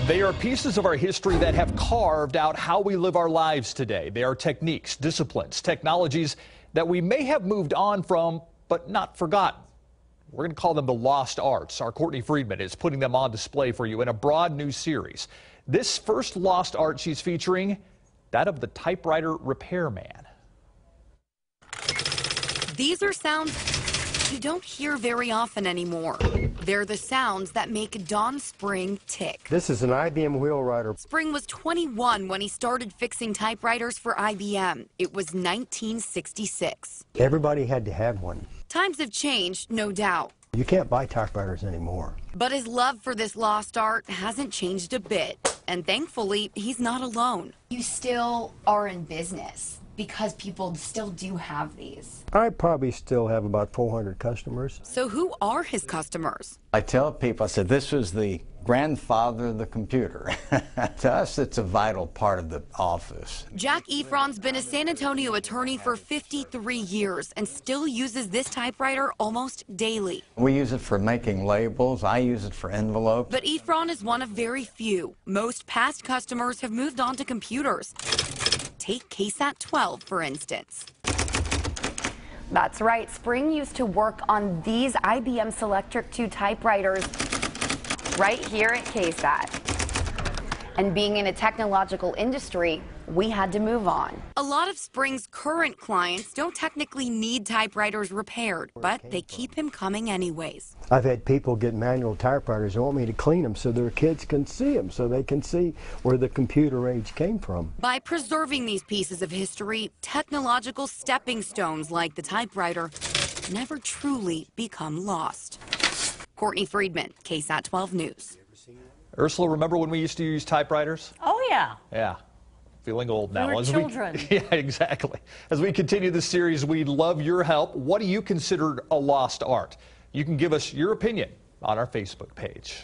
They are pieces of our history that have carved out how we live our lives today. They are techniques, disciplines, technologies that we may have moved on from, but not forgotten. We're going to call them the lost arts. Our Courtney Friedman is putting them on display for you in a broad new series. This first lost art she's featuring, that of the typewriter repairman. These are sounds you don't hear very often anymore. They're the sounds that make Don Spring tick. This is an IBM wheelwriter. Spring was 21 when he started fixing typewriters for IBM. It was 1966. Everybody had to have one. Times have changed, no doubt. You can't buy typewriters anymore. But his love for this lost art hasn't changed a bit. And thankfully, he's not alone. You still are in business because people still do have these. I probably still have about 400 customers. So who are his customers? I tell people, I said, this was the grandfather of the computer. To us, it's a vital part of the office. Jack Efron's been a San Antonio attorney for 53 years and still uses this typewriter almost daily. We use it for making labels. I use it for envelopes. But Efron is one of very few. Most past customers have moved on to computers. Take KSAT 12, for instance. That's right. Spring used to work on these IBM Selectric 2 typewriters right here at KSAT. And being in a technological industry, we had to move on. A lot of Spring's current clients don't technically need typewriters repaired, but they keep him coming anyways. I've had people get manual typewriters and want me to clean them so their kids can see them, so they can see where the computer age came from. By preserving these pieces of history, technological stepping stones like the typewriter never truly become lost. Courtney Friedman, KSAT 12 News. Ursula, remember when we used to use typewriters? Oh, yeah. Yeah. Feeling old now. We were children. Yeah, exactly. As we continue this series, we'd love your help. What do you consider a lost art? You can give us your opinion on our Facebook page.